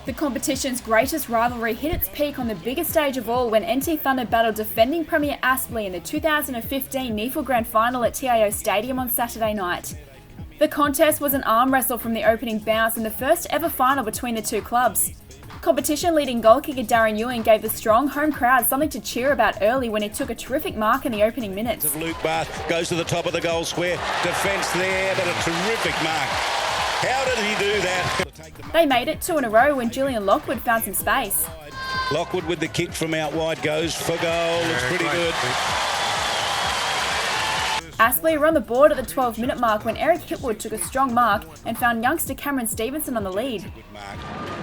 The competition's greatest rivalry hit its peak on the biggest stage of all when NT Thunder battled defending Premier Aspley in the 2015 NEAFL Grand Final at TIO Stadium on Saturday night. The contest was an arm wrestle from the opening bounce in the first ever final between the two clubs. Competition leading goal kicker Darren Ewing gave the strong home crowd something to cheer about early when he took a terrific mark in the opening minutes. Luke Bath goes to the top of the goal square, defence there, but a terrific mark. How did he do that? They made it 2 in a row when Julian Lockwood found some space. Lockwood with the kick from out wide goes for goal. It's pretty good. Aspley were on the board at the 12-minute mark when Eric Hipwood took a strong mark and found youngster Cameron Stevenson on the lead.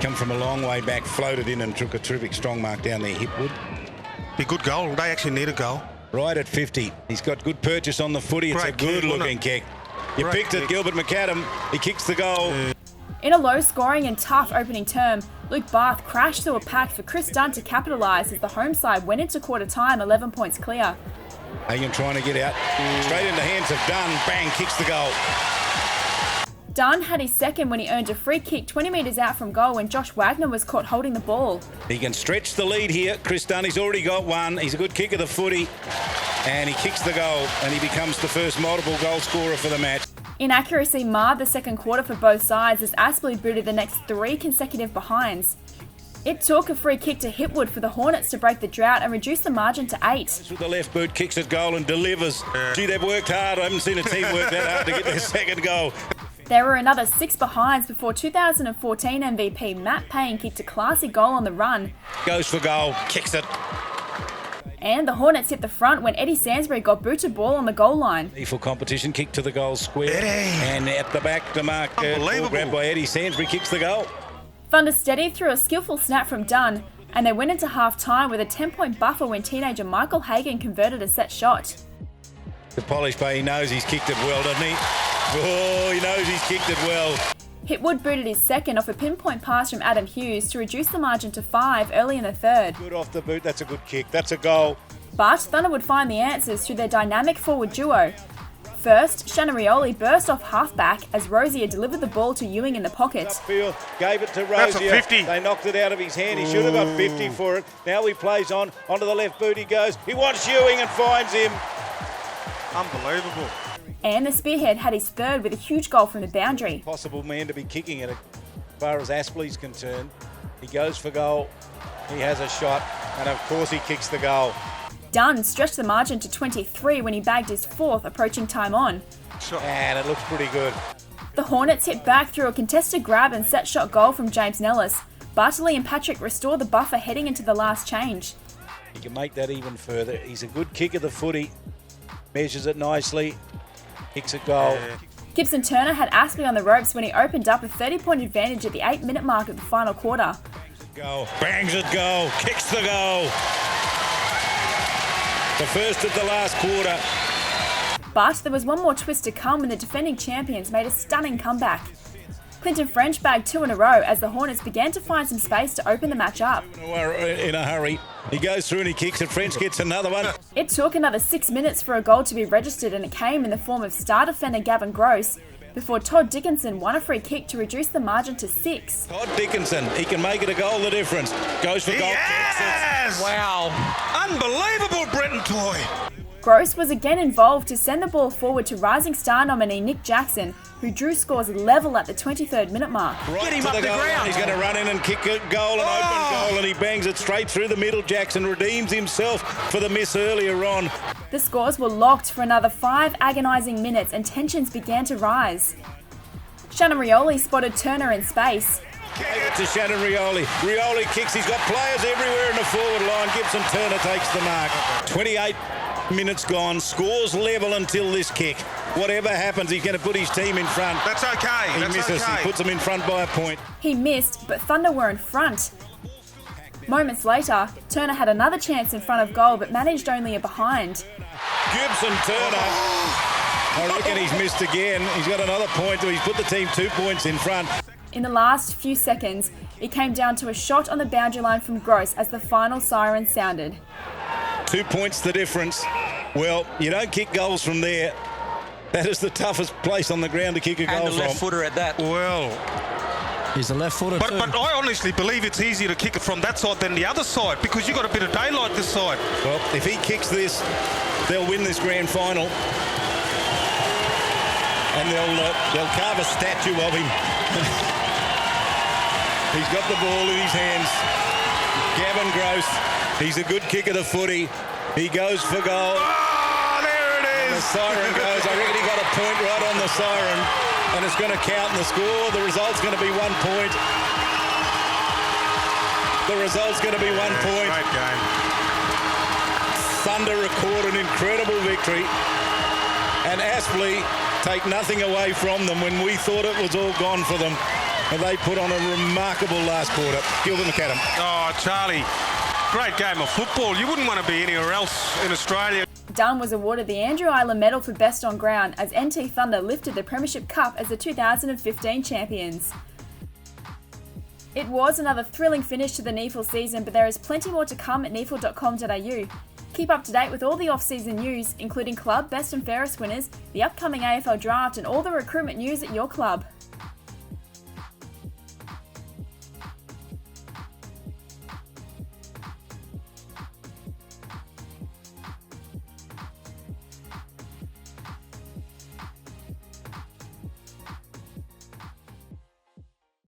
Come from a long way back, floated in and took a terrific strong mark down there, Hipwood. Be a good goal. They actually need a goal. Right at 50. He's got good purchase on the footy. It's a good-looking kick. You picked it, Gilbert McAdam. He kicks the goal. In a low-scoring and tough opening term, Luke Bath crashed through a pack for Chris Dunn to capitalise as the home side went into quarter time 11 points clear. Hagen trying to get out. Straight into hands of Dunn. Bang, kicks the goal. Dunn had his second when he earned a free kick 20 metres out from goal when Josh Wagner was caught holding the ball. He can stretch the lead here. Chris Dunn, he's already got one. He's a good kick of the footy. And he kicks the goal and he becomes the first multiple goal scorer for the match. Inaccuracy marred the second quarter for both sides as Aspley booted the next 3 consecutive behinds. It took a free kick to Hipwood for the Hornets to break the drought and reduce the margin to 8. With the left boot, kicks it goal and delivers. Gee, they've worked hard. I haven't seen a team work that hard to get their second goal. There were another 6 behinds before 2014 MVP Matt Payne kicked a classy goal on the run. Goes for goal, kicks it. And the Hornets hit the front when Eddie Sansbury got booted ball on the goal line. NEAFL Competition, kick to the goal square. And at the back to mark. Ball grabbed by Eddie Sansbury, kicks the goal. Thunder steadied through a skillful snap from Dunn, and they went into half-time with a 10-point buffer when teenager Michael Hagen converted a set shot. The polish play, he knows he's kicked it well, doesn't he? Oh, he knows he's kicked it well. Hipwood booted his second off a pinpoint pass from Adam Hughes to reduce the margin to 5 early in the third. Good off the boot, that's a good kick, that's a goal. But Thunder would find the answers through their dynamic forward duo. First, Shannon Rioli burst off halfback as Rosier delivered the ball to Ewing in the pocket. Upfield, gave it to Rosier. That's a 50. They knocked it out of his hand. He should have got 50 for it. Now he plays on, onto the left boot he goes. He wants Ewing and finds him. Unbelievable. And the spearhead had his third with a huge goal from the boundary. Possible man to be kicking it as far as Aspley's concerned. He goes for goal. He has a shot. And of course he kicks the goal. Dunn stretched the margin to 23 when he bagged his 4th approaching time on. And it looks pretty good. The Hornets hit back through a contested grab and set shot goal from James Nellis. Bartley and Patrick restore the buffer heading into the last change. He can make that even further. He's a good kick of the footy. Measures it nicely. Kicks a goal. Gibson Turner had Aspley on the ropes when he opened up a 30-point advantage at the 8-minute mark of the final quarter. Goal. Bangs it goal. Kicks the goal. The first of the last quarter. But there was one more twist to come when the defending champions made a stunning comeback. Clinton French bagged 2 in a row as the Hornets began to find some space to open the match up. In a hurry. He goes through and he kicks it. French gets another one. It took another 6 minutes for a goal to be registered, and it came in the form of star defender Gavin Gross before Todd Dickinson won a free kick to reduce the margin to 6. Todd Dickinson, he can make it a goal, the difference. Goes for goal. Yes! Wow. Unbelievable, Brenton Toy. Gross was again involved to send the ball forward to Rising Star nominee Nick Jackson, who drew scores level at the 23rd minute mark. Right Get him up the ground. He's going to run in and kick a goal, an open goal, and he bangs it straight through the middle. Jackson redeems himself for the miss earlier on. The scores were locked for another 5 agonising minutes and tensions began to rise. Shannon Rioli spotted Turner in space. Gave it to Shannon Rioli. Rioli kicks. He's got players everywhere in the forward line. Gibson Turner takes the mark. 28 minutes gone. Scores level until this kick. Whatever happens, he's going to put his team in front. That's okay. He misses. He puts them in front by a point. He missed, but Thunder were in front. Moments later, Turner had another chance in front of goal, but managed only a behind. Gibson Turner. I reckon he's missed again. He's got another point, so he's put the team 2 points in front. In the last few seconds, it came down to a shot on the boundary line from Gross as the final siren sounded. 2 points the difference. Well, you don't kick goals from there. That is the toughest place on the ground to kick a goal from. And a left footer at that. Well, He's a left footer But too. I honestly believe it's easier to kick it from that side than the other side because you got a bit of daylight this side. Well, if he kicks this, they'll win this grand final. And they'll carve a statue of him. He's got the ball in his hands. Gavin Gross, he's a good kicker to footy. He goes for goal. Oh, there it And the is. siren goes. I reckon he got a point right on the siren. And it's going to count in the score. The result's going to be 1 point. The result's going to be 1 point. Great game. Thunder record an incredible victory. And Aspley take nothing away from them when we thought it was all gone for them. And they put on a remarkable last quarter. Gilbert McAdam. Oh, Charlie, great game of football. You wouldn't want to be anywhere else in Australia. Dunn was awarded the Andrew Island Medal for Best on Ground as NT Thunder lifted the Premiership Cup as the 2015 champions. It was another thrilling finish to the NEAFL season, but there is plenty more to come at neafl.com.au. Keep up to date with all the off-season news, including club best and fairest winners, the upcoming AFL draft and all the recruitment news at your club.